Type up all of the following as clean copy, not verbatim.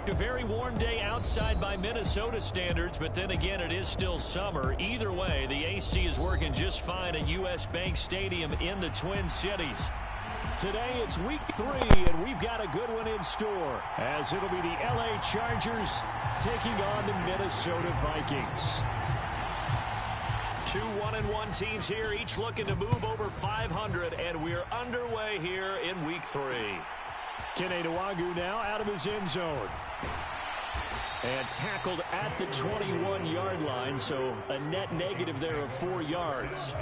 A very warm day outside by Minnesota standards, but then again, it is still summer. Either way, the AC is working just fine at U.S. Bank Stadium in the Twin Cities. Today, it's week 3, and we've got a good one in store, as it'll be the L.A. Chargers taking on the Minnesota Vikings. 2 1-1 teams here, each looking to move over 500, and we're underway here in week 3. Kene Nwangwu now out of his end zone. And tackled at the 21-yard line, so a net negative there of 4 yards.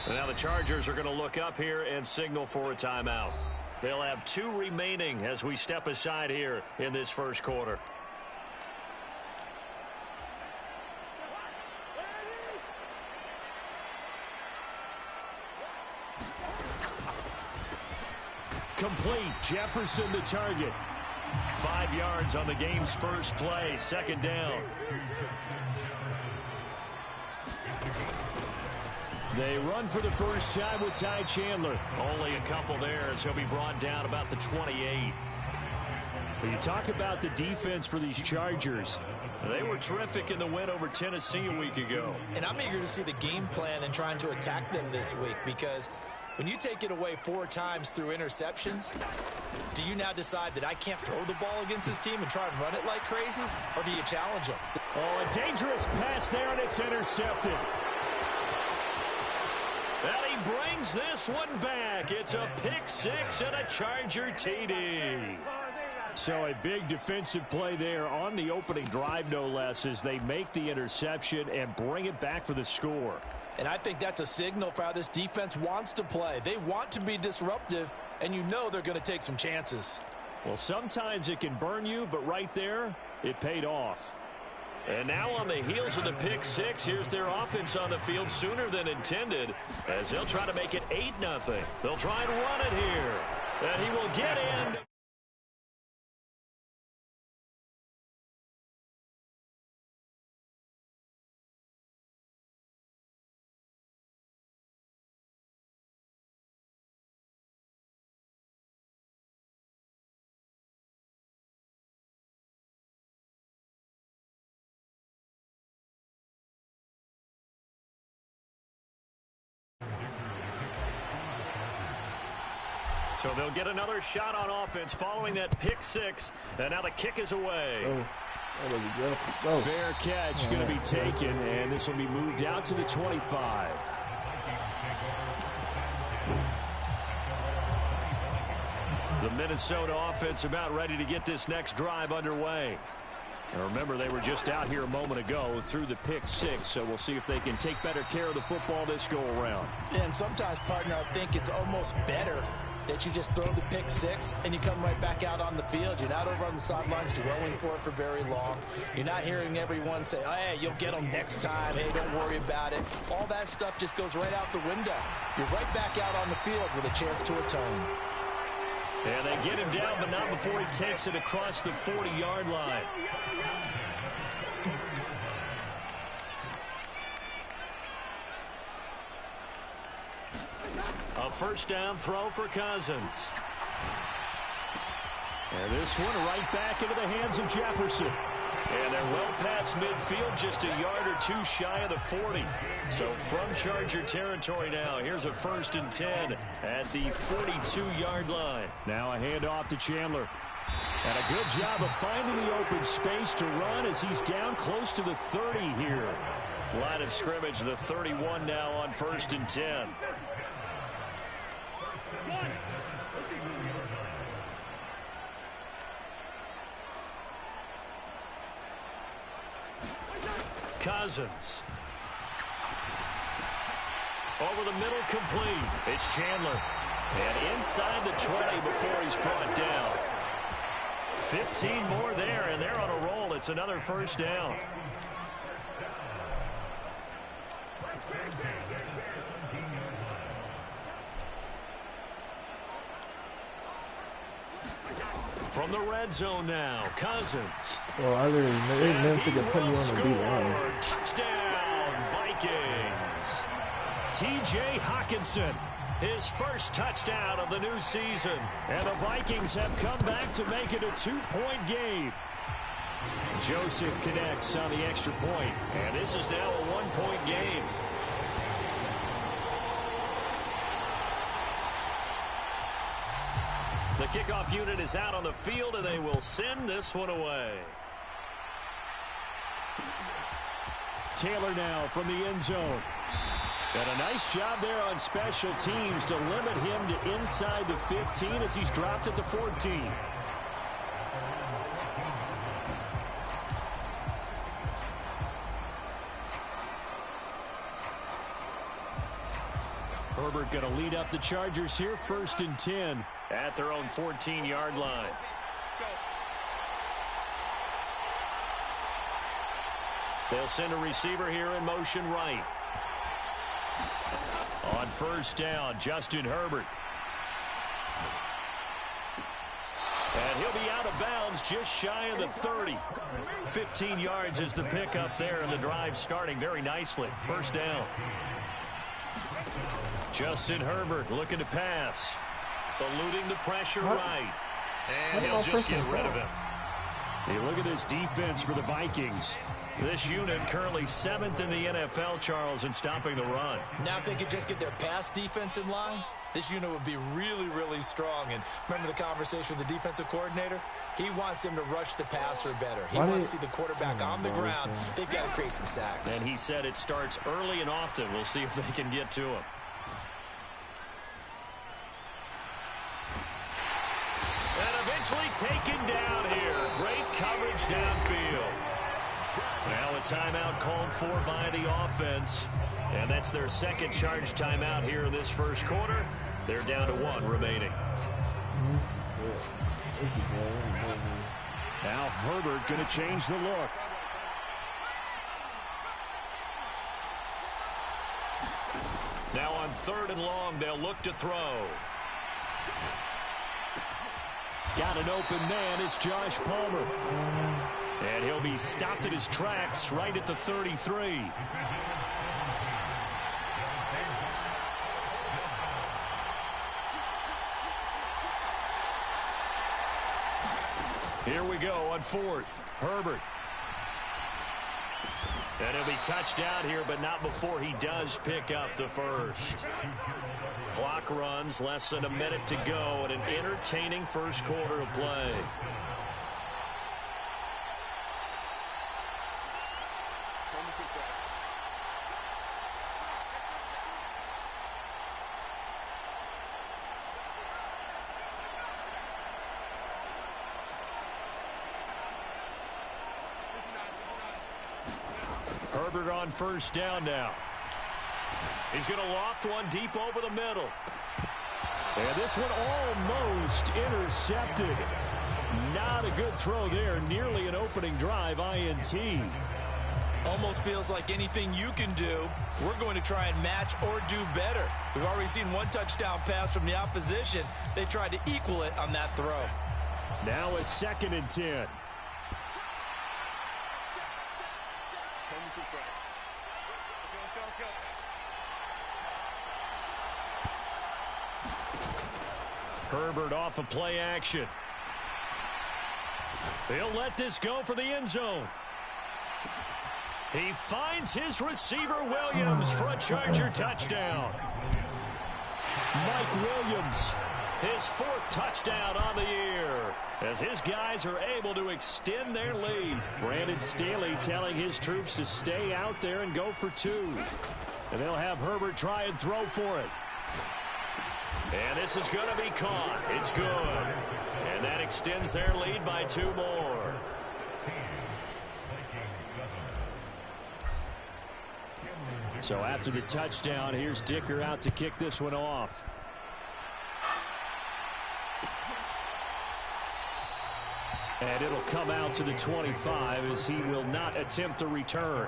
Now the Chargers are going to look up here and signal for a timeout. They'll have 2 remaining as we step aside here in this first quarter. Complete. Jefferson the target. 5 yards on the game's first play. Second down. They run for the first time with Ty Chandler. Only a couple there as he'll be brought down about the 28. But you talk about the defense for these Chargers. They were terrific in the win over Tennessee a week ago. And I'm eager to see the game plan and trying to attack them this week, because when you take it away 4 times through interceptions, do you now decide that I can't throw the ball against this team and try and run it like crazy? Or do you challenge them? Oh, a dangerous pass there, and it's intercepted. And he brings this one back. It's a pick-6 and a Charger TD. So a big defensive play there on the opening drive, no less, as they make the interception and bring it back for the score. And I think that's a signal for how this defense wants to play. They want to be disruptive, and you know they're going to take some chances. Well, sometimes it can burn you, but right there, it paid off. And now on the heels of the pick-6, here's their offense on the field sooner than intended, as they'll try to make it 8-0. They'll try and run it here, and he will get in. So they'll get another shot on offense following that pick-6, and now the kick is away. Fair catch going to be taken, and this will be moved out to the 25. The Minnesota offense about ready to get this next drive underway. And remember, they were just out here a moment ago through the pick-6, so we'll see if they can take better care of the football this go-around. And sometimes, partner, I think it's almost better that you just throw the pick-6 and you come right back out on the field. You're not over on the sidelines dwelling for it for very long. You're not hearing everyone say, oh, hey, you'll get them next time. Hey, don't worry about it. All that stuff just goes right out the window. You're right back out on the field with a chance to atone. And they get him down, but not before he takes it across the 40-yard line. A first down throw for Cousins. And this one right back into the hands of Jefferson. And they're well past midfield, just a yard or 2 shy of the 40. So from Charger territory now, here's a 1st and 10 at the 42-yard line. Now a handoff to Chandler. And a good job of finding the open space to run as he's down close to the 30 here. Line of scrimmage, the 31 now on 1st and 10. Cousins. Over the middle, complete. It's Chandler. And inside the 20 before he's brought down. 15 more there, and they're on a roll. It's another first down. From the red zone now, Cousins. Well, I literally meant to put me on the D1. Touchdown, Vikings. T.J. Hawkinson, his first touchdown of the new season. And the Vikings have come back to make it a 2-point game. Joseph connects on the extra point, and this is now a 1-point game. The kickoff unit is out on the field, and they will send this one away. Taylor now from the end zone. And a nice job there on special teams to limit him to inside the 15 as he's dropped at the 14. Herbert going to lead up the Chargers here, 1st and 10 at their own 14-yard line. They'll send a receiver here in motion right. On 1st down, Justin Herbert. And he'll be out of bounds just shy of the 30. 15 yards is the pickup there, and the drive starting very nicely. 1st down. Justin Herbert looking to pass. Eluding the pressure right. And he'll just get rid of him. Hey, look at this defense for the Vikings. This unit currently 7th in the NFL, Charles, in stopping the run. Now if they could just get their pass defense in line, this unit would be really, really strong. And remember the conversation with the defensive coordinator? He wants them to rush the passer better. He wants to see the quarterback on the ground. They've got to create some sacks. And he said it starts early and often. We'll see if they can get to him. Eventually taken down here. Great coverage downfield. Now a timeout called for by the offense. And that's their second charge timeout here in this first quarter. They're down to 1 remaining. Now Herbert going to change the look. Now on 3rd and long, they'll look to throw. Got an open man. It's Josh Palmer. And he'll be stopped at his tracks right at the 33. Here we go on 4th. Herbert. And he'll be touched out here, but not before he does pick up the first. Clock runs, less than a minute to go, and an entertaining first quarter of play. Herbert on 1st down now. He's going to loft one deep over the middle. And this one almost intercepted. Not a good throw there. Nearly an opening drive INT. Almost feels like anything you can do, we're going to try and match or do better. We've already seen 1 touchdown pass from the opposition. They tried to equal it on that throw. Now a 2nd and 10. Herbert off of play action. He'll let this go for the end zone. He finds his receiver Williams for a Charger touchdown. Mike Williams, his 4th touchdown on the year, as his guys are able to extend their lead. Brandon Staley telling his troops to stay out there and go for 2. And they'll have Herbert try and throw for it. And this is going to be caught. It's good. And that extends their lead by 2 more. So after the touchdown, here's Dicker out to kick this one off. And it'll come out to the 25 as he will not attempt a return.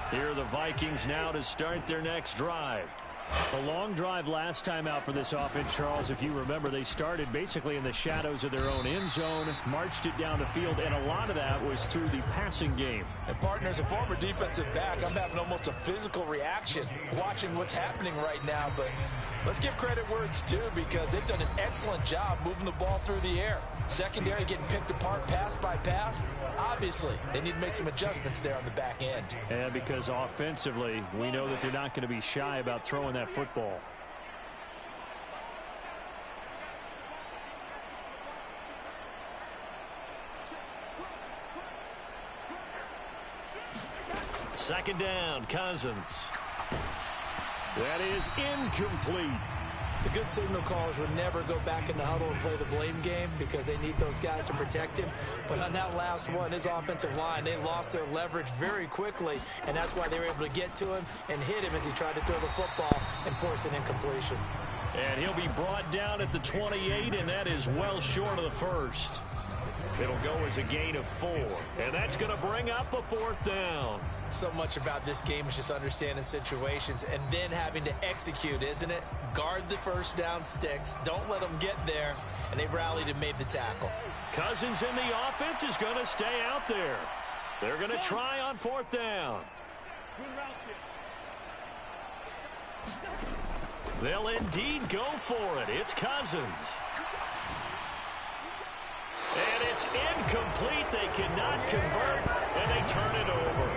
Here are the Vikings now to start their next drive. A long drive last time out for this offense, Charles. If you remember, they started basically in the shadows of their own end zone, marched it down the field, and a lot of that was through the passing game. And partner, as a former defensive back, I'm having almost a physical reaction watching what's happening right now. But let's give credit where it's due, because they've done an excellent job moving the ball through the air. Secondary getting picked apart pass by pass. Obviously, they need to make some adjustments there on the back end. And because offensively, we know that they're not going to be shy about throwing that football. Second down, Cousins. That is incomplete. The good signal callers would never go back in the huddle and play the blame game, because they need those guys to protect him. But on that last one, his offensive line, they lost their leverage very quickly, and that's why they were able to get to him and hit him as he tried to throw the football and force an incompletion. And he'll be brought down at the 28, and that is well short of the first. It'll go as a gain of 4, and that's going to bring up a 4th down. So much about this game is just understanding situations and then having to execute, isn't it? Guard the first down sticks. Don't let them get there. And they rallied and made the tackle. Cousins in the offense is going to stay out there. They're going to try on 4th down. They'll indeed go for it. It's Cousins. And it's incomplete. They cannot convert, and they turn it over.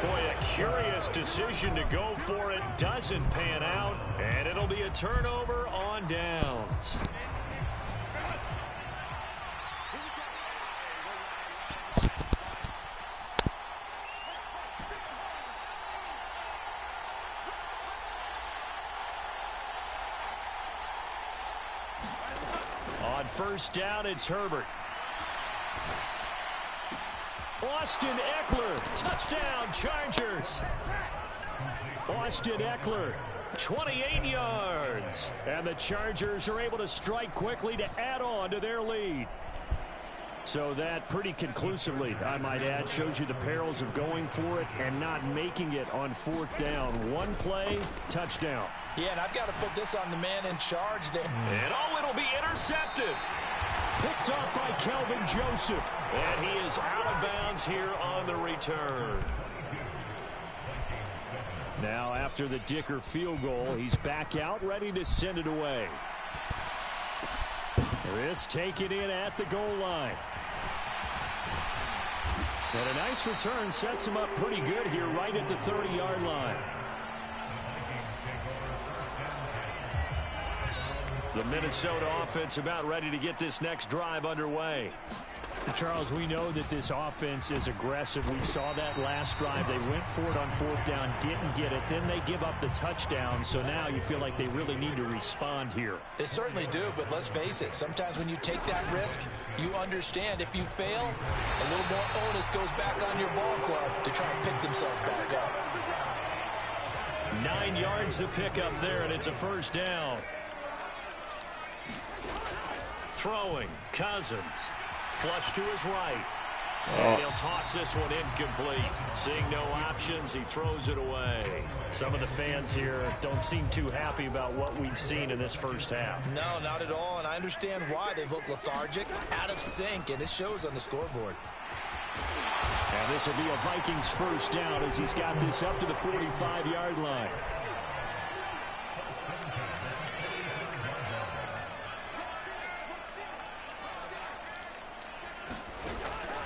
Boy, a curious decision to go for it. Doesn't pan out, and it'll be a turnover on downs. On first down, it's Herbert. Austin Eckler, touchdown Chargers. Austin Eckler, 28 yards. And the Chargers are able to strike quickly to add on to their lead. So that pretty conclusively, I might add, shows you the perils of going for it and not making it on 4th down. One play, touchdown. Yeah, and I've got to put this on the man in charge there. And it'll be intercepted. Picked up by Kelvin Joseph. And he is out of bounds here on the return. Now, after the Dicker field goal, he's back out, ready to send it away. This taken in at the goal line. And a nice return sets him up pretty good here right at the 30-yard line. The Minnesota offense about ready to get this next drive underway. Charles, we know that this offense is aggressive. We saw that last drive. They went for it on 4th down, didn't get it. Then they give up the touchdown. So now you feel like they really need to respond here. They certainly do, but let's face it. Sometimes when you take that risk, you understand if you fail, a little more onus goes back on your ball club to try and pick themselves back up. 9 yards to pick up there, and it's a first down. Throwing, Cousins. Flush to his right. And he'll toss this one incomplete. Seeing no options, he throws it away. Some of the fans here don't seem too happy about what we've seen in this first half. No, not at all, and I understand why. They look lethargic, out of sync, and it shows on the scoreboard. And this will be a Vikings first down as he's got this up to the 45-yard line.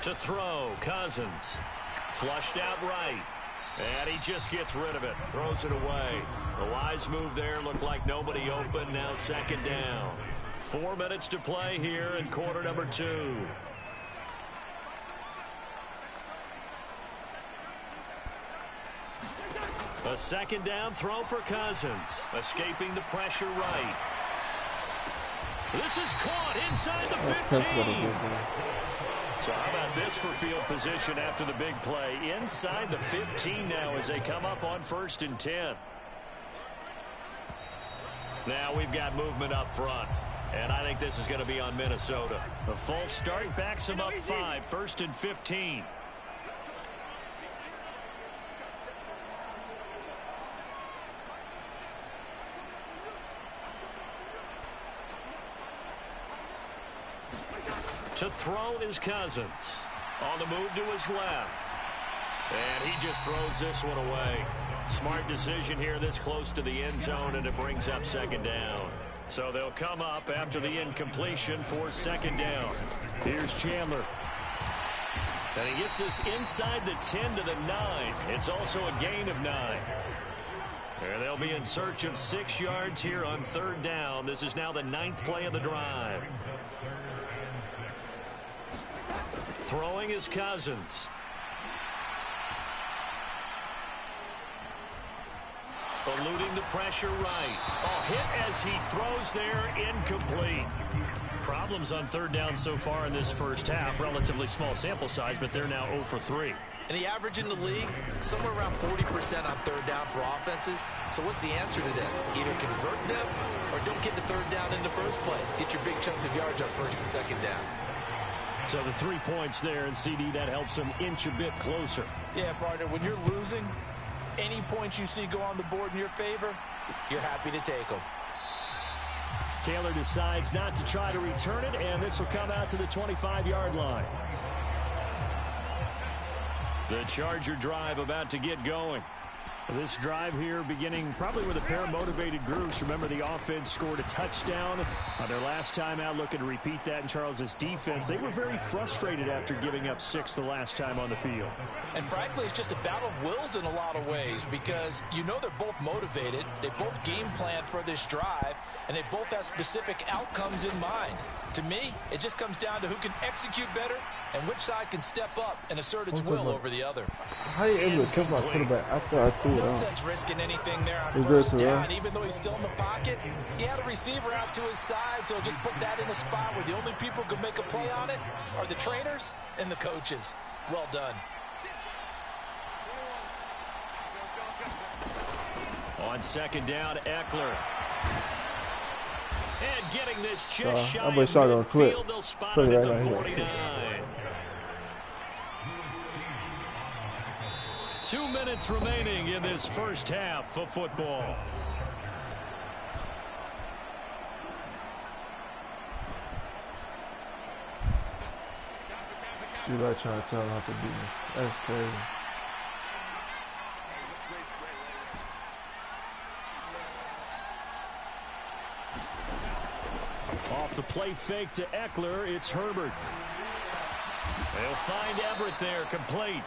To throw, Cousins. Flushed out right. And he just gets rid of it. Throws it away. The wise move there. Looked like nobody open. Now second down. 4 minutes to play here in quarter number 2. A second down throw for Cousins. Escaping the pressure right. This is caught inside the 15. So how about this for field position after the big play? Inside the 15 now as they come up on 1st and 10. Now we've got movement up front. And I think this is going to be on Minnesota. A false start backs them up 5, 1st and 15. To throw is Cousins. On the move to his left. And he just throws this one away. Smart decision here this close to the end zone, and it brings up 2nd down. So they'll come up after the incompletion for 2nd down. Here's Chandler. And he gets this inside the 10 to the 9. It's also a gain of 9. And they'll be in search of 6 yards here on 3rd down. This is now the 9th play of the drive. Throwing is Cousins. Eluding the pressure right. Oh, hit as he throws there, incomplete. Problems on 3rd down so far in this first half. Relatively small sample size, but they're now 0 for 3. And the average in the league, somewhere around 40% on 3rd down for offenses. So what's the answer to this? Either convert them or don't get to 3rd down in the first place. Get your big chunks of yards on 1st and 2nd down. So the 3 points there, and CD, that helps them inch a bit closer. Yeah, partner, when you're losing, any points you see go on the board in your favor, you're happy to take them. Taylor decides not to try to return it, and this will come out to the 25-yard line. The Charger drive about to get going. This drive here beginning probably with a pair of motivated groups. Remember, the offense scored a touchdown on their last time out. Looking to repeat that in Charles's defense. They were very frustrated after giving up 6 the last time on the field. And frankly, it's just a battle of wills in a lot of ways, because you know they're both motivated. They both game plan for this drive, and they both have specific outcomes in mind. To me, it just comes down to who can execute better and which side can step up and assert its will over the other. How are you able to touch my quarterback after I threw it No out? sense risking anything there on 1st down. Even though he's still in the pocket, he had a receiver out to his side, so just put that in a spot where the only people who can make a play on it are the trainers and the coaches. Well done. On 2nd down, Eckler. And getting this just shy of midfield, they'll spot it at the 49. 2 minutes remaining in this first half of football. You like trying to tell him how to beat me. That's crazy. Off the play fake to Eckler, it's Herbert. They'll find Everett there, complete.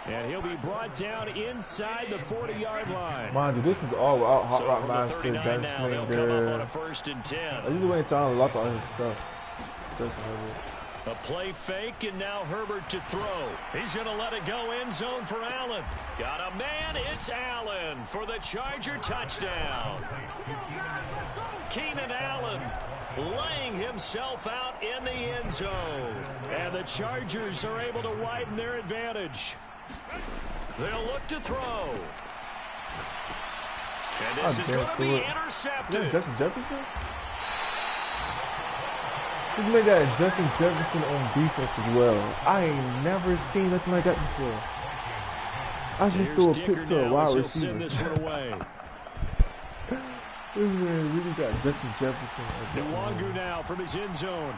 And he'll be brought down inside the 40-yard line. Mind you, this is all out hot rock from the 39 now, they'll come up on a 1st and 10. I just wait until I unlock all his stuff. A play fake, and now Herbert to throw. He's going to let it go end zone for Allen. Got a man, it's Allen for the Charger touchdown. Keenan Allen laying himself out in the end zone. And the Chargers are able to widen their advantage. They'll look to throw. And this is going to be intercepted. Yeah, Justin Jefferson? He made that Justin Jefferson on defense as well. I ain't never seen nothing like that before. I just threw a pick to a wide receiver. Send this one away. This man really got Justin Jefferson. Nwangu now from his end zone.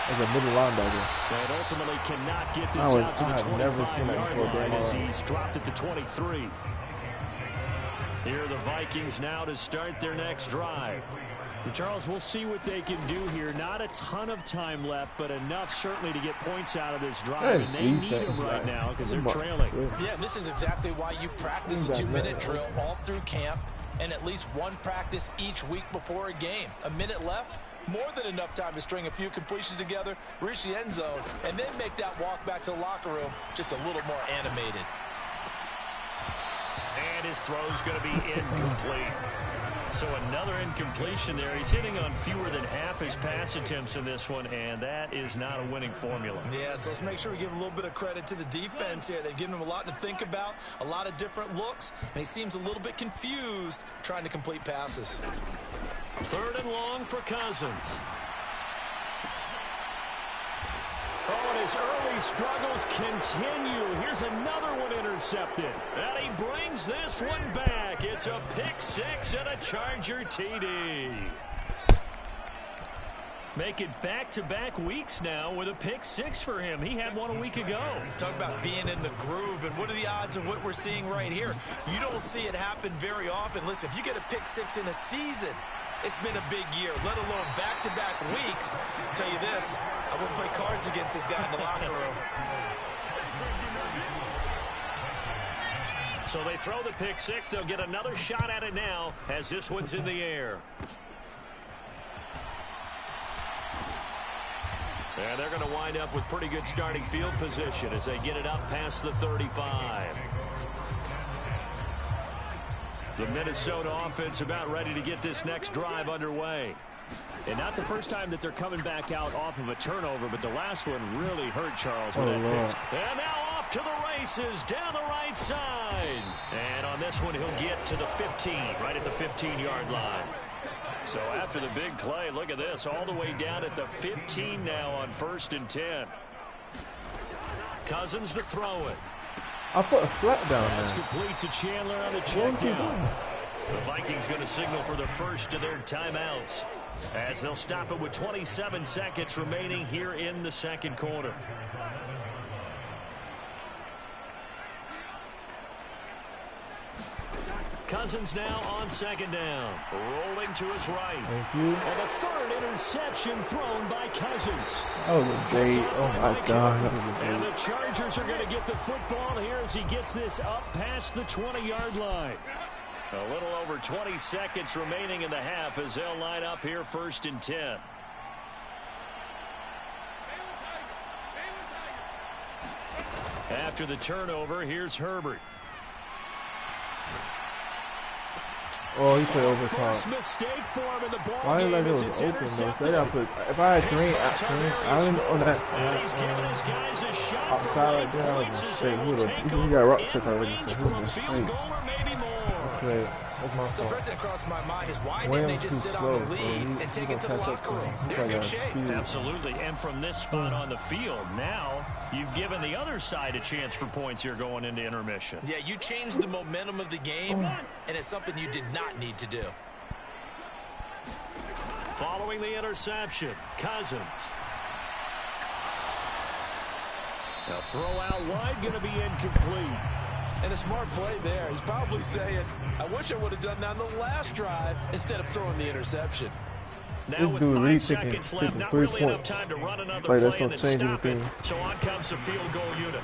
As a middle linebacker. And ultimately cannot get this out to the 25-yard line as he's dropped it to 23. Here are the Vikings now to start their next drive. And Charles, we'll see what they can do here. Not a ton of time left, but enough certainly to get points out of this drive. And they need them right now because they're trailing. Yeah, and this is exactly why you practice a 2-minute drill all through camp and at least one practice each week before a game. A minute left, more than enough time to string a few completions together, reach the end zone, and then make that walk back to the locker room just a little more animated. And his throw's going to be incomplete. So another incompletion there. He's hitting on fewer than half his pass attempts in this one, and that is not a winning formula. Yeah, so let's make sure we give a little bit of credit to the defense here. They've given him a lot to think about, a lot of different looks, and he seems a little bit confused trying to complete passes. 3rd and long for Cousins. Oh, and his early struggles continue. Here's another one intercepted. And he brings this one back. It's a pick 6 and a Charger TD. Make it back-to-back weeks now with a pick 6 for him. He had one a week ago. Talk about being in the groove, and what are the odds of what we're seeing right here? You don't see it happen very often. Listen, if you get a pick 6 in a season, it's been a big year, let alone back-to-back weeks. I'll tell you this, I wouldn't play cards against this guy in the locker room. So they throw the pick 6. They'll get another shot at it now as this one's in the air. And they're going to wind up with pretty good starting field position as they get it up past the 35. The Minnesota offense about ready to get this next drive underway. And not the first time that they're coming back out off of a turnover, but the last one really hurt Charles with that pick. And now off to the races down the right side. And on this one, he'll get to the 15, right at the 15-yard line. So after the big play, look at this, all the way down at the 15 now on 1st and 10. Cousins to throw it. I put a flat down there. That's complete to Chandler on the check down. The Vikings going to signal for the first of their timeouts as they'll stop it with 27 seconds remaining here in the 2nd quarter. Cousins now on 2nd down. Rolling to his right. Thank you. And the 3rd interception thrown by Cousins. Oh, the bait. Oh, my God. That was a And bait. the Chargers are going to get the football here as he gets this up past the 20-yard line. A little over 20 seconds remaining in the half as they'll line up here 1st and 10. After the turnover, here's Herbert. Oh, he played over top. First mistake for him in the ball Why did I game go as open it's though? intercepted. So I put, if I had green, I didn't on that And he's giving his guys a shot outside for right there. I was points gonna as say they he will would take have. He got over rock in check already. range So from he a was field straight. goal or maybe more. Okay, that's my So fault. first thing across my mind is why didn't Williams they just too sit slow, on the so lead he and take gonna it to the catch up locker to room? him. They're in He good got shape. speed. Absolutely, and from this spot on the field, now you've given the other side a chance for points here going into intermission. Yeah, you changed the momentum of the game, and it's something you did not need to do. Following the interception, Cousins. A throw out wide, going to be incomplete. And a smart play there. He's probably saying, I wish I would have done that on the last drive instead of throwing the interception. Now This with dude 5 really seconds left, taking not 3 really enough points. time to run another Like, that's play and gonna then change stop it. anything. So on comes the field goal unit.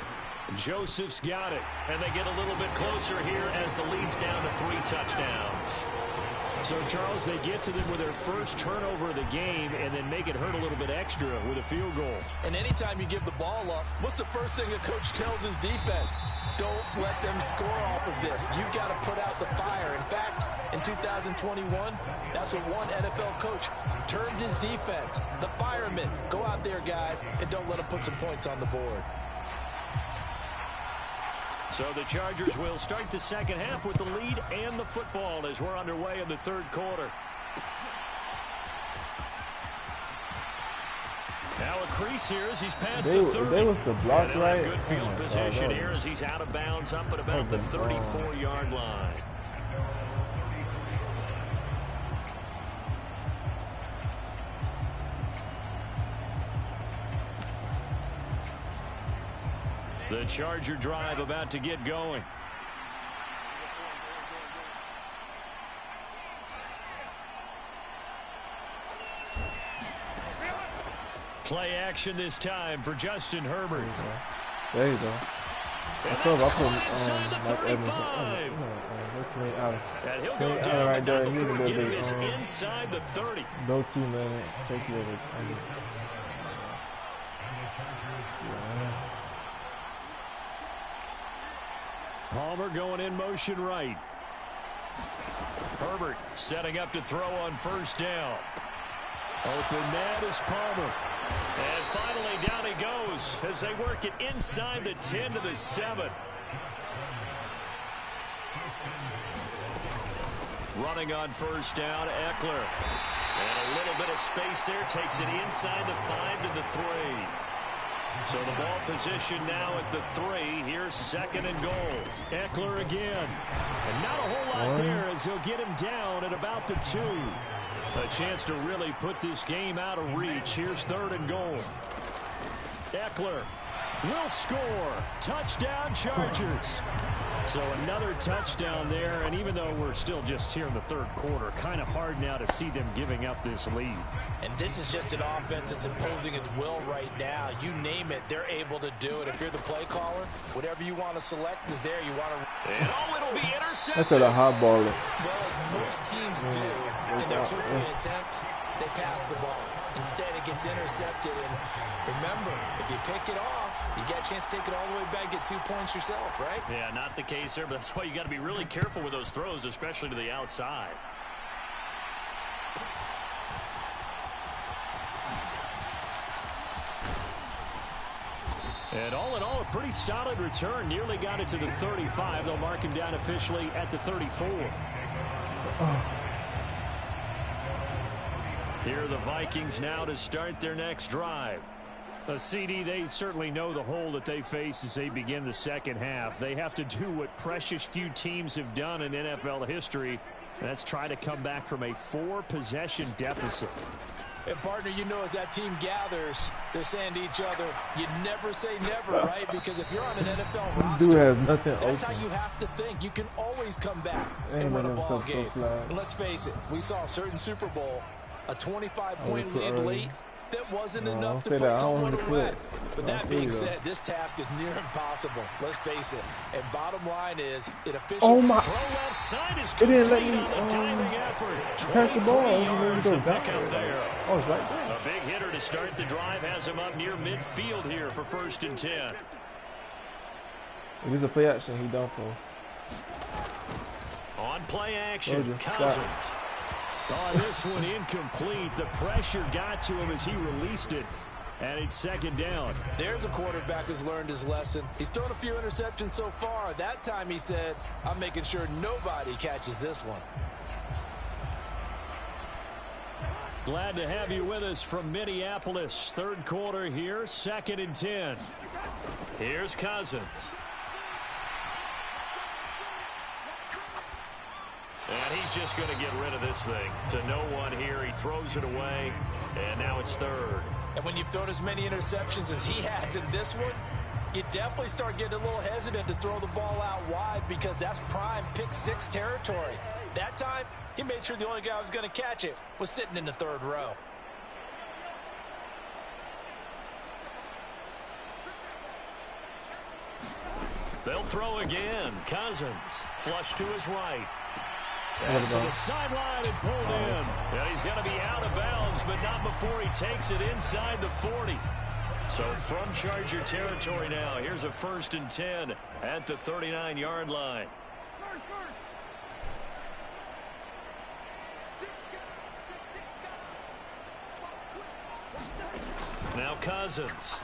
Joseph's got it, and they get a little bit closer here as the lead's down to 3 touchdowns. So, Charles, they get to them with their first turnover of the game and then make it hurt a little bit extra with a field goal. And anytime you give the ball up, what's the first thing a coach tells his defense? Don't let them score off of this. You've got to put out the fire. In fact, in 2021, that's what one NFL coach termed his defense. The firemen. Go out there, guys, and don't let them put some points on the board. So the Chargers will start the second half with the lead and the football as we're underway in the 3rd quarter. Now a crease here as he's past the 30. They was the block And right. good field Oh, position God, here as he's out of bounds up at about the 34-yard line. The Charger drive about to get going. Play action this time for Justin Herbert. There you go. I told him I put Mike Evans. And he'll go down right there. the He number, was getting a this big, inside the 30. no 2-minute circulated. Palmer going in motion right. Herbert setting up to throw on first down. Open man is Palmer. And finally down he goes as they work it inside the 10 to the 7. Running on first down, Eckler. And a little bit of space there, takes it inside the 5 to the 3. So the ball position now at the 3. Here's second and goal. Eckler again. And not a whole lot there as he'll get him down at about the 2. A chance to really put this game out of reach. Here's third and goal. Eckler will score. Touchdown Chargers. So another touchdown there, and even though we're still just here in the third quarter, kind of hard now to see them giving up this lead. And this is just an offense that's imposing its will right now. You name it, they're able to do it. If you're the play caller, whatever you want to select is there. You want to... And it'll be intercepted. That's at a high ball. Well, as most teams do in their two-point attempt, they pass the ball. Instead, it gets intercepted. And remember, if you pick it off, you get a chance to take it all the way back, get 2 points yourself, right? Yeah, not the case there, but that's why you got to be really careful with those throws, especially to the outside. And all in all, a pretty solid return. Nearly got it to the 35. They'll mark him down officially at the 34. Here are the Vikings now to start their next drive. CD, they certainly know the hole that they face as they begin the second half. They have to do what precious few teams have done in NFL history. That's try to come back from a 4-possession deficit. And, partner, you know, as that team gathers, they're saying to each other, you never say never, right? Because if you're on an NFL roster, that's how you have to think. You can always come back and win a ball game. And let's face it, we saw a certain Super Bowl, a 25-point lead late. That wasn't enough to put someone away. But that being said, this task is near impossible. Let's face it. And bottom line is, it officially... Oh, my... Throw left side is It complete didn't let me on the diving effort. pass the ball. Yards to pick up there. Oh, it's right there. A big hitter to start the drive has him up near midfield here for first and 10. If it's a play action, he done for. On play action, Cousins. On this one incomplete. The pressure got to him as he released it. And it's second down. There's a quarterback who's learned his lesson. He's thrown a few interceptions so far. That time he said, I'm making sure nobody catches this one. Glad to have you with us from Minneapolis. Third quarter here, second and 10. Here's Cousins. And he's just going to get rid of this thing to no one here. He throws it away, and now it's third. And when you've thrown as many interceptions as he has in this one, you definitely start getting a little hesitant to throw the ball out wide because that's prime pick-6 territory. That time, he made sure the only guy who was going to catch it was sitting in the third row. They'll throw again. Cousins, flush to his right. Pass to the sideline and pulled in. Yeah, he's going to be out of bounds, but not before he takes it inside the 40. So from Charger territory now, here's a first and 10 at the 39-yard line. Now Cousins.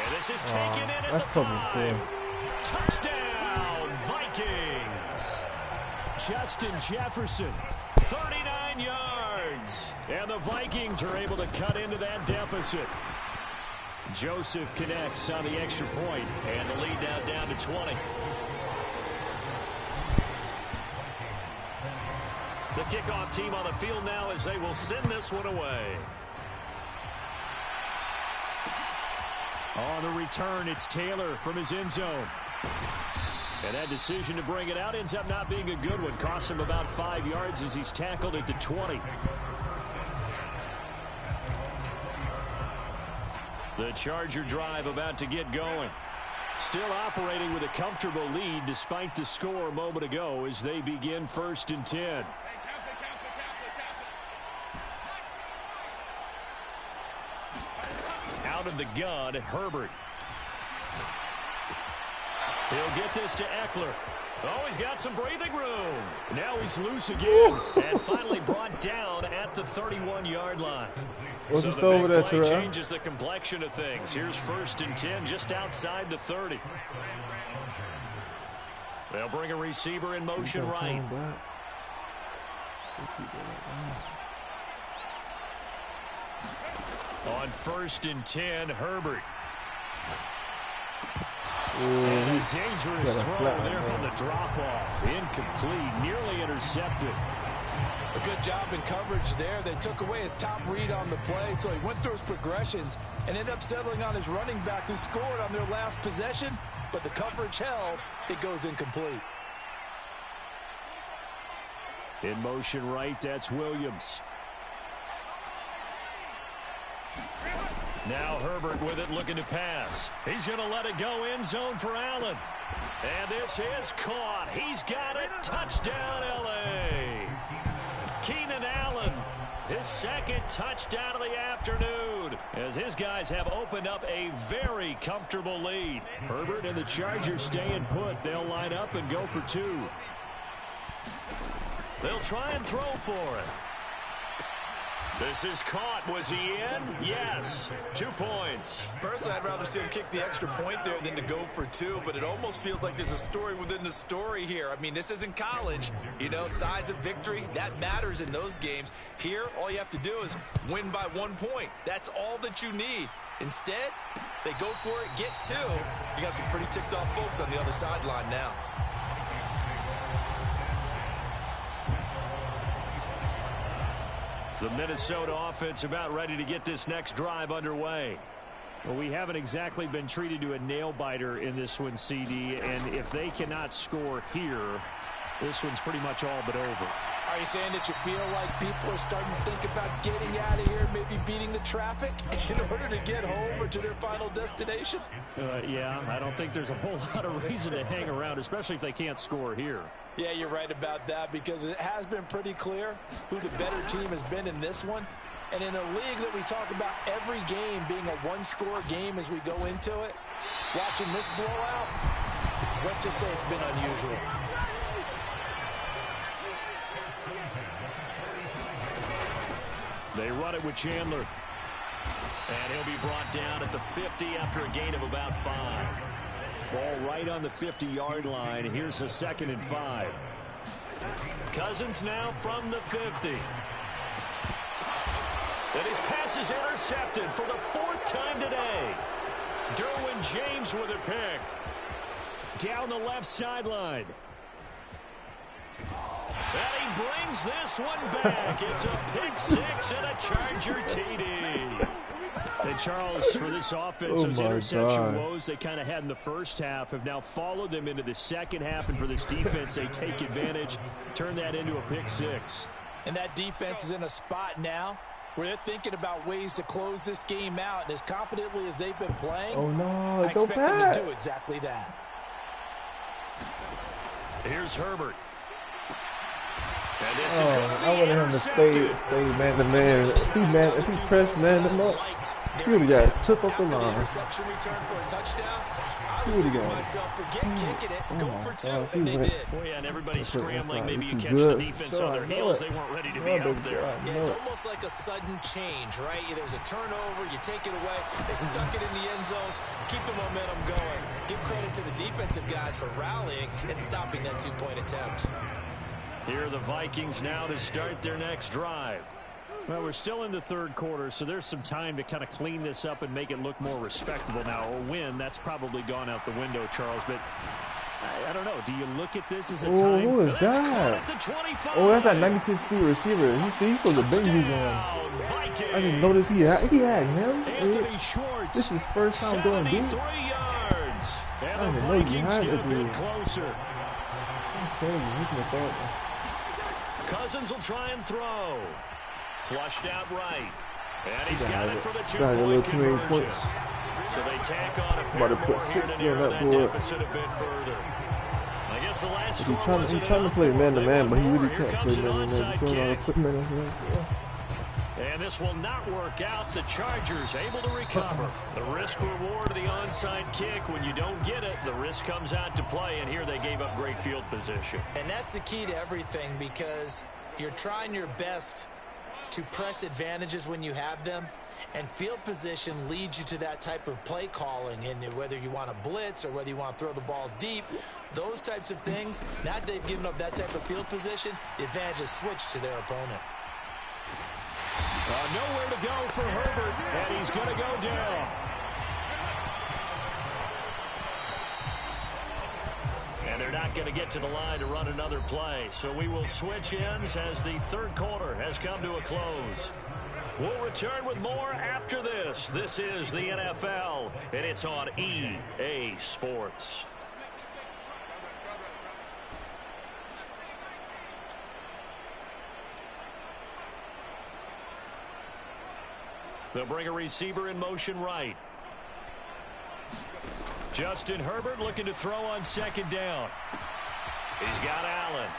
And this is taken in at the 5. Touchdown, Vikings. Justin Jefferson, 39 yards. And the Vikings are able to cut into that deficit. Joseph connects on the extra point, and the lead now down to 20. The kickoff team on the field now as they will send this one away. On the return, it's Taylor from his end zone. And that decision to bring it out ends up not being a good one. Costs him about 5 yards as he's tackled at the 20. The Charger drive about to get going. Still operating with a comfortable lead despite the score a moment ago as they begin first and 10. Out of the gun, Herbert. He'll get this to Eckler. Oh, he's got some breathing room. Now he's loose again and finally brought down at the 31-yard line. What's so the the over big there, play Terrell? changes the complexion of things. Here's 1st and 10 just outside the 30. They'll bring a receiver in motion right. On 1st and 10, Herbert. And a dangerous throw there on the drop-off. Incomplete, nearly intercepted. A good job in coverage there. They took away his top read on the play, so he went through his progressions and ended up settling on his running back who scored on their last possession, but the coverage held. It goes incomplete. In motion right, that's Williams. Now Herbert with it, looking to pass. He's going to let it go end zone for Allen. And this is caught. He's got it. Touchdown, L.A. Keenan Allen, his 2nd touchdown of the afternoon, as his guys have opened up a very comfortable lead. Herbert and the Chargers staying put. They'll line up and go for 2. They'll try and throw for it. This is caught. Was he in? Yes. 2 points. Personally, I'd rather see him kick the extra point there than to go for 2, but it almost feels like there's a story within the story here. I mean, this isn't college. You know, size of victory, that matters in those games. Here, all you have to do is win by 1 point. That's all that you need. Instead, they go for it, get 2. You got some pretty ticked off folks on the other sideline now. The Minnesota offense about ready to get this next drive underway. Well, we haven't exactly been treated to a nail-biter in this one, CD, and if they cannot score here, this one's pretty much all but over. Are you saying that you feel like people are starting to think about getting out of here, maybe beating the traffic in order to get home or to their final destination? Yeah, I don't think there's a whole lot of reason to hang around, especially if they can't score here. Yeah, you're right about that, because it has been pretty clear who the better team has been in this one. And in a league that we talk about every game being a one-score game as we go into it, watching this blowout, let's just say it's been unusual. They run it with Chandler. And he'll be brought down at the 50 after a gain of about 5. Ball right on the 50-yard line. Here's the 2nd and 5. Cousins now from the 50. And his pass is intercepted for the 4th time today. Derwin James with a pick. Down the left sideline. And he brings this one back. It's a pick 6 and a Charger TD. And Charles, for this offense, those interception woes they kind of had in the first half have now followed them into the second half. And for this defense, they take advantage, turn that into a pick 6. And that defense is in a spot now where they're thinking about ways to close this game out. And as confidently as they've been playing, I expect them to do exactly that. Here's Herbert. And this is going to be I wanted him to stay man to man. If he pressed man to man, he would have got took off the line. Reception return for a touchdown. I He was would have thinking to got myself, forget kicking it, go for 2, and they did. Well, yeah, and everybody's scrambling. Maybe you catch the defense on their heels. They weren't ready to be out there. Yeah, it's almost like a sudden change, right? There's a turnover, you take it away, they stuck it in the end zone, keep the momentum going. Give credit to the defensive guys for rallying and stopping that 2-point attempt. Here are the Vikings now to start their next drive. Well, we're still in the 3rd quarter, so there's some time to kind of clean this up and make it look more respectable now. A win, that's probably gone out the window, Charles, but I don't know. Do you look at this as a time? Who is that? Oh, that's that 96 speed receiver. He's supposed to bang these on. I didn't notice he had him. This is his first time doing this. And the Vikings get a bit closer. Cousins will try and throw. Flushed out right. And he's got it for the 2-point conversion. So they tack on a pair more here to narrow that deficit a bit further. I guess the last score wasn't enough. He's trying to play man to man, but he really can't play man to man. And this will not work out. The Chargers able to recover. The risk-reward of the onside kick. When you don't get it, the risk comes out to play, and here they gave up great field position. And that's the key to everything, because you're trying your best to press advantages when you have them, and field position leads you to that type of play calling. And whether you want to blitz or whether you want to throw the ball deep, those types of things, now that they've given up that type of field position, the advantage is switched to their opponent. Nowhere to go for Herbert, and he's going to go down. And they're not going to get to the line to run another play. So we will switch ends as the third quarter has come to a close. We'll return with more after this. This is the NFL, and it's on EA Sports. They'll bring a receiver in motion right. Justin Herbert looking to throw on second down. He's got Allen.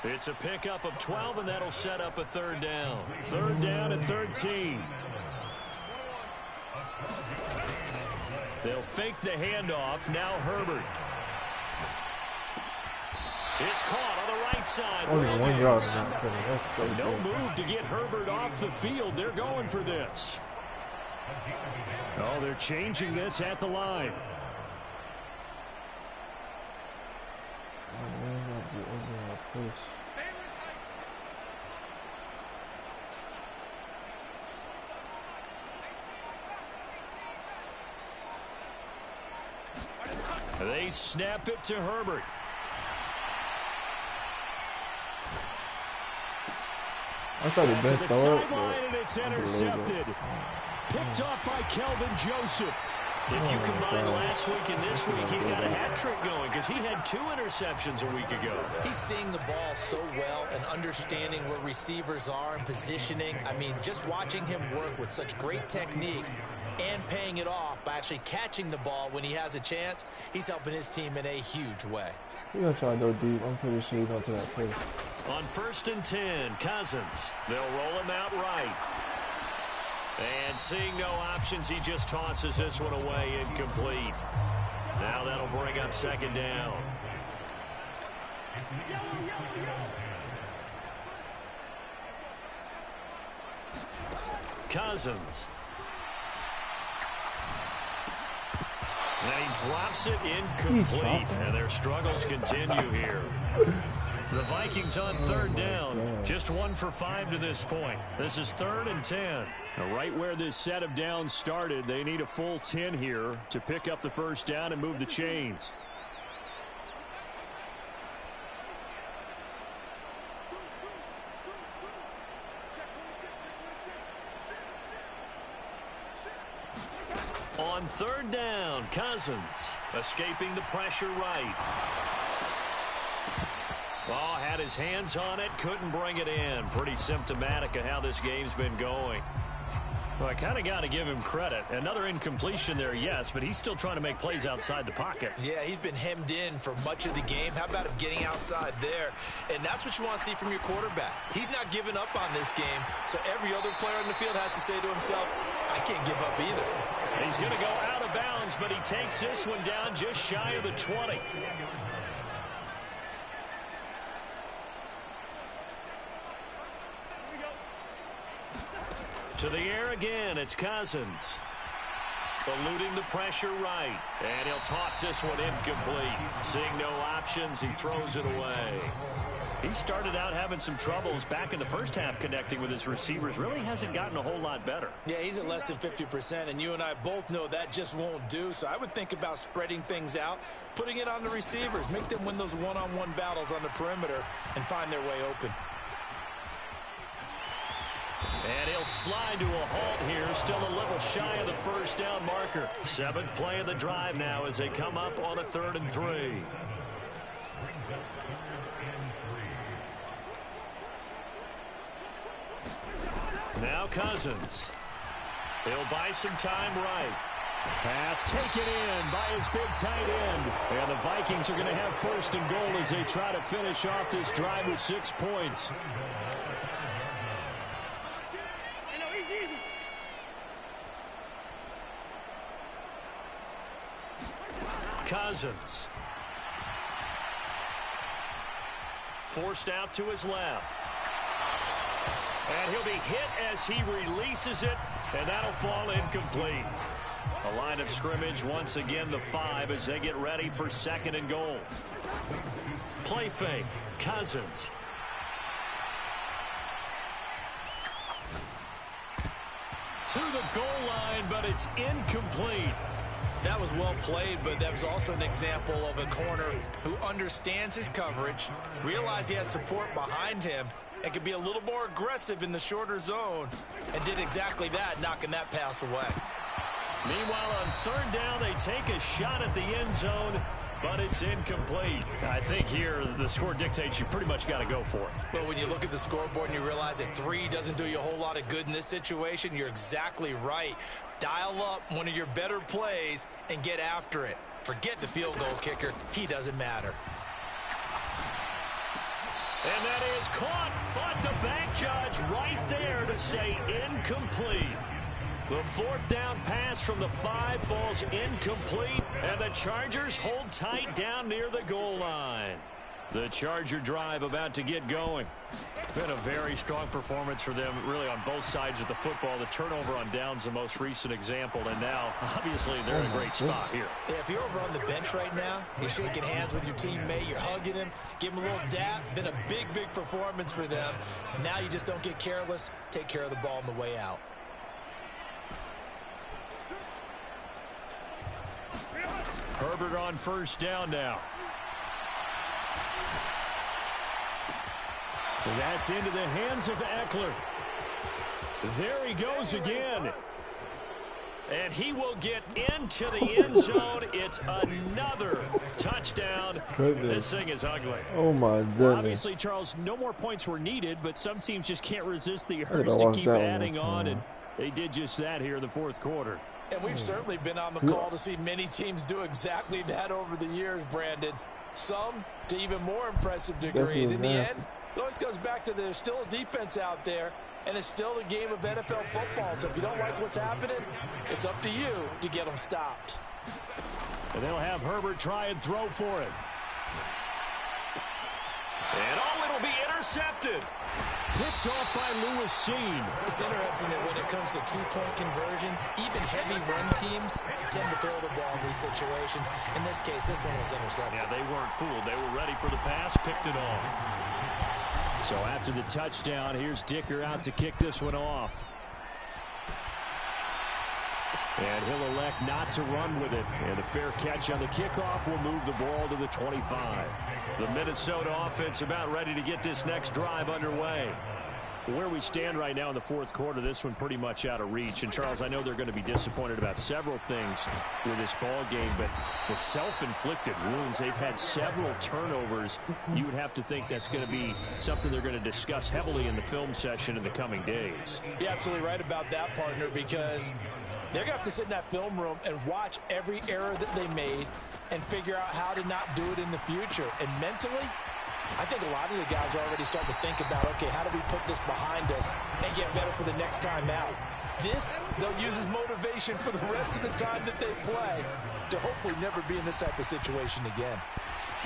It's a pickup of 12, and that'll set up a third down. Third down at 13. They'll fake the handoff. Now Herbert. It's caught on the right side. Only 1 yard. No move to get Herbert off the field. They're going for this. Oh, they're changing this at the line. They snap it to Herbert. I thought it been thrown, and it's intercepted. Picked up by Kelvin Joseph. If you combine last week and this week, he's got a hat trick going because he had 2 interceptions a week ago. He's seeing the ball so well and understanding where receivers are and positioning. I mean, just watching him work with such great technique and paying it off by actually catching the ball when he has a chance, he's helping his team in a huge way. We're going to try to go deep. I'm pretty sure he's going to that place. On 1st and 10, Cousins. They'll roll him out right. And seeing no options, he just tosses this one away incomplete. Now that'll bring up second down. Cousins. And he drops it incomplete. And their struggles continue here. The Vikings on third down. Just 1 for 5 to this point. This is 3rd and 10. Now, right where this set of downs started, they need a full 10 here to pick up the first down and move the chains. On third down, Cousins escaping the pressure right. Oh, had his hands on it, couldn't bring it in. Pretty symptomatic of how this game's been going. Well, I kind of got to give him credit. Another incompletion there, yes, but he's still trying to make plays outside the pocket. Yeah, he's been hemmed in for much of the game. How about him getting outside there? And that's what you want to see from your quarterback. He's not giving up on this game, so every other player on the field has to say to himself, I can't give up either. He's going to go out of bounds, but he takes this one down just shy of the 20. To the air again, it's Cousins. Eluding the pressure right. And he'll toss this one incomplete. Seeing no options, he throws it away. He started out having some troubles back in the first half connecting with his receivers. Really hasn't gotten a whole lot better. Yeah, he's at less than 50%, and you and I both know that just won't do. So I would think about spreading things out, putting it on the receivers, make them win those one-on-one battles on the perimeter and find their way open. And he'll slide to a halt here, still a little shy of the first down marker. 7th play of the drive now as they come up on a 3rd and 3. Now Cousins. He'll buy some time right. Pass taken in by his big tight end. And the Vikings are going to have 1st and goal as they try to finish off this drive with 6 points. Cousins. Forced out to his left. And he'll be hit as he releases it, and that'll fall incomplete. A line of scrimmage, once again, the 5 as they get ready for 2nd and goal. Play fake. Cousins. To the goal line, but it's incomplete. That was well played, but that was also an example of a corner who understands his coverage, realized he had support behind him, and could be a little more aggressive in the shorter zone, and did exactly that, knocking that pass away. Meanwhile, on 3rd down, they take a shot at the end zone, but it's incomplete. I think here the score dictates you pretty much got to go for it. But when you look at the scoreboard and you realize that 3 doesn't do you a whole lot of good in this situation, you're exactly right. Dial up one of your better plays and get after it. Forget the field goal kicker. He doesn't matter. And that is caught, but the back judge right there to say incomplete. The 4th down pass from the 5 falls incomplete, and the Chargers hold tight down near the goal line. The Charger drive about to get going. Been a very strong performance for them, really, on both sides of the football. The turnover on downs, the most recent example, and now, obviously, they're in a great spot here. Yeah, if you're over on the bench right now, you're shaking hands with your teammate, you're hugging him, give him a little dap. Been a big, big performance for them. Now you just don't get careless. Take care of the ball on the way out. Herbert on 1st down now. So that's into the hands of Eckler. There he goes again. And he will get into the end zone. It's another touchdown. This thing is ugly. Oh, my goodness. Well, obviously, Charles, no more points were needed, but some teams just can't resist the urge to keep adding on, and they did just that here in the 4th quarter. And we've certainly been on the call to see many teams do exactly that over the years, Brandon. Some to even more impressive degrees. In the end, it always comes back to there's still a defense out there, and it's still a game of NFL football. So if you don't like what's happening, it's up to you to get them stopped. And they'll have Herbert try and throw for it. And it'll be intercepted. Picked off by Lewis Seen. It's interesting that when it comes to 2-point conversions, even heavy run teams tend to throw the ball in these situations. In this case, this one was intercepted. Yeah, they weren't fooled. They were ready for the pass, picked it off. So after the touchdown, here's Dicker out to kick this one off. And he'll elect not to run with it. And a fair catch on the kickoff will move the ball to the 25. The Minnesota offense about ready to get this next drive underway. Where we stand right now in the 4th quarter, this one pretty much out of reach. And, Charles, I know they're going to be disappointed about several things with this ball game, but the self-inflicted wounds, they've had several turnovers. You would have to think that's going to be something they're going to discuss heavily in the film session in the coming days. You're absolutely right about that, partner, because they're going to have to sit in that film room and watch every error that they made and figure out how to not do it in the future. And mentally, I think a lot of the guys are already starting to think about, okay, how do we put this behind us and get better for the next time out? This, they'll use as motivation for the rest of the time that they play to hopefully never be in this type of situation again.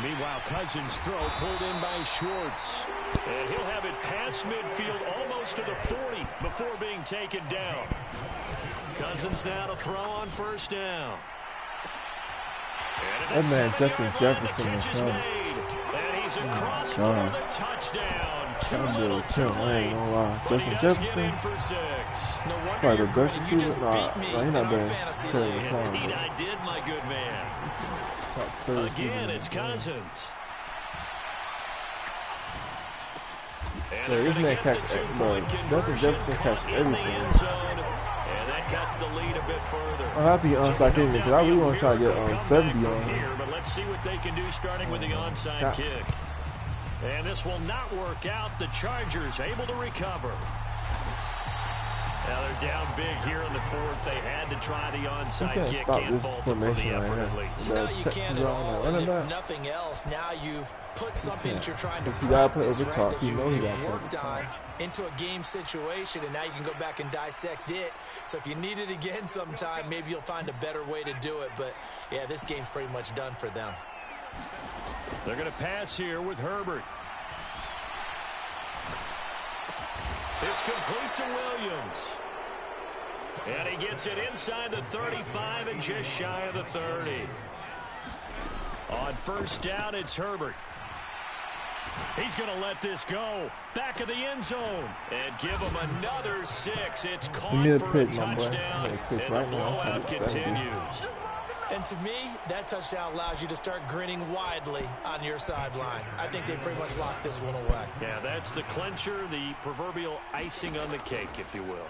Meanwhile, Cousins' throw pulled in by Schwartz. And he'll have it past midfield almost to the 40 before being taken down. Cousins now to throw on 1st down. That man, Justin Jefferson, is made. And he's across for the touchdown. Too little, too late. Justin Jefferson, for 6. No wonder probably the best you just receiver. beat me He's not bad. Indeed, I did, my good man. Again, it's Cousins. And this man catches Justin Jefferson catches everything. And that cuts the lead a bit further. I'll have to get onside kick because I really want to try to get 70 on here. But let's see what they can do starting with the onside kick. And this will not work out. The Chargers able to recover. Now they're down big here in the fourth. They had to try the onside kick. Can't fault them for the effort at least. No, you can't at all. And if nothing else, now you've put something that you're trying to practice, right, that you've worked on into a game situation, and now you can go back and dissect it. So if you need it again sometime, maybe you'll find a better way to do it. But, yeah, this game's pretty much done for them. They're going to pass here with Herbert. It's complete to Williams. And he gets it inside the 35 and just shy of the 30. On first down, it's Herbert. He's going to let this go. Back of the end zone. And give him another 6. It's caught for a touchdown. And the blowout continues. And to me, that touchdown allows you to start grinning widely on your sideline. I think they pretty much locked this one away. Yeah, that's the clincher, the proverbial icing on the cake, if you will.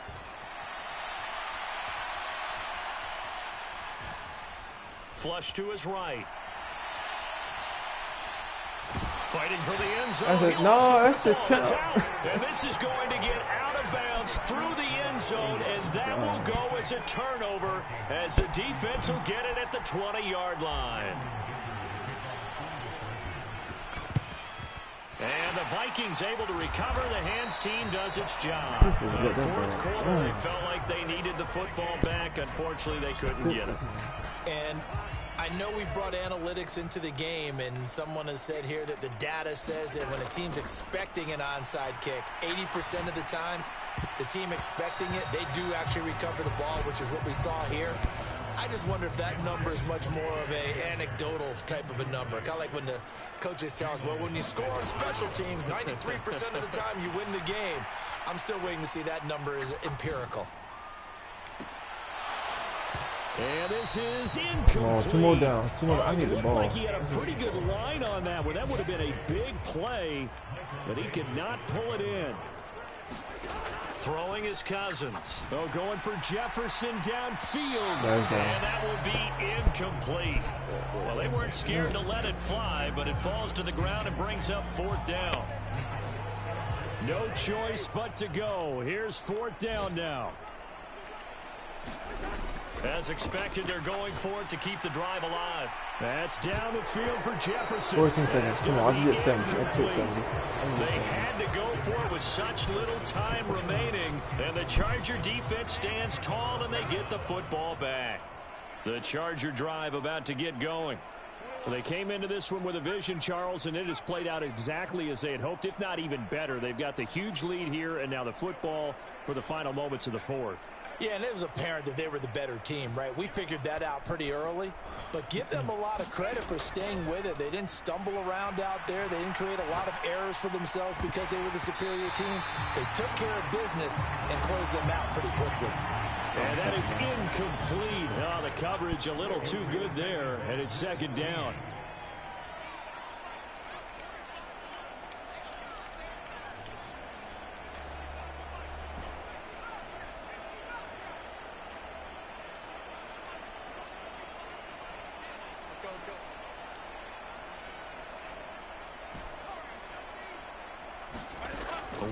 Flush to his right. Fighting for the end zone. No, that's a catch. And this is going to get out of bounds through the end zone, and that will go as a turnover as the defense will get it at the 20-yard line. And the Vikings able to recover. The hands team does its job. In the fourth quarter, they felt like they needed the football back. Unfortunately, they couldn't get it. And I know we brought analytics into the game, and someone has said here that the data says that when a team's expecting an onside kick, 80% of the time, the team expecting it, they do actually recover the ball, which is what we saw here. I just wonder if that number is much more of a anecdotal type of a number. Kind of like when the coaches tell us, well, when you score on special teams, 93% of the time you win the game. I'm still waiting to see that number is empirical. And this is incomplete. 2 more down. 2 more. I need the ball. It looked like he had a pretty good line on that one. That would have been a big play, but he could not pull it in. Throwing his Cousins. Oh, going for Jefferson downfield. And that will be incomplete. Well, they weren't scared to let it fly, but it falls to the ground and brings up 4th down. No choice but to go. Here's 4th down now. As expected, they're going for it to keep the drive alive. That's down the field for Jefferson. 14 seconds. Come on, I'll get 70. They had to go for it with such little time remaining. And the Charger defense stands tall, and they get the football back. The Charger drive about to get going. Well, they came into this one with a vision, Charles, and it has played out exactly as they had hoped, if not even better. They've got the huge lead here, and now the football for the final moments of the fourth. Yeah, and it was apparent that they were the better team, right? We figured that out pretty early, but give them a lot of credit for staying with it. They didn't stumble around out there. They didn't create a lot of errors for themselves because they were the superior team. They took care of business and closed them out pretty quickly. And that is incomplete. Oh, the coverage a little too good there, and it's 2nd down.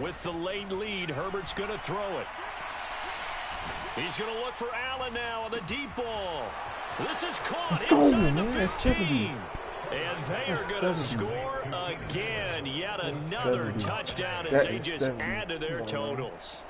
With the late lead, Herbert's going to throw it. He's going to look for Allen now on the deep ball. This is caught inside the 15. And they are going to score again. Yet another touchdown as they just add to their totals.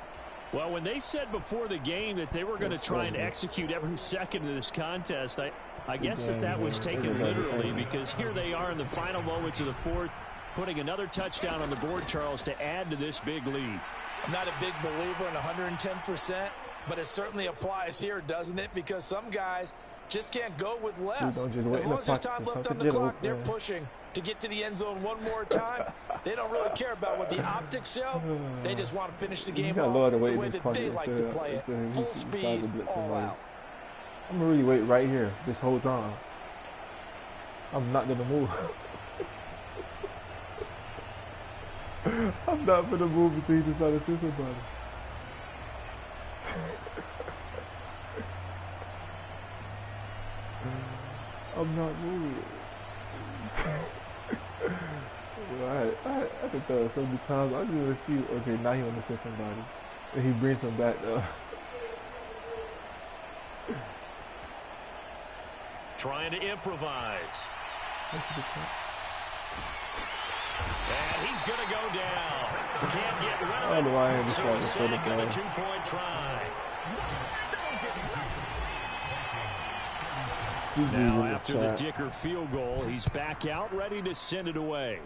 Well, when they said before the game that they were going to try and execute every second of this contest, I guess that was taken literally, because here they are in the final moments of the fourth, putting another touchdown on the board, Charles, to add to this big lead. I'm not a big believer in 110%, but it certainly applies here, doesn't it? Because some guys just can't go with less. As long as there's time left on the clock, they're pushing to get to the end zone one more time. They don't really care about what the optics show. They just want to finish the game off the way that they like to play it. Full speed, all out. I'm going to really wait right here this whole time. I'm not going to move. I'm not going to move until he decides to say somebody. I'm not moving. Well, I had to throw it so many times. I just want to see. Okay, now he want to say somebody. He brings him back though. Trying to improvise. And he's going to go down. Can't get rid of it. So a sack on a 2-point try. Now after the Dicker field goal, he's back out ready to send it away.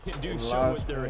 Can do so with their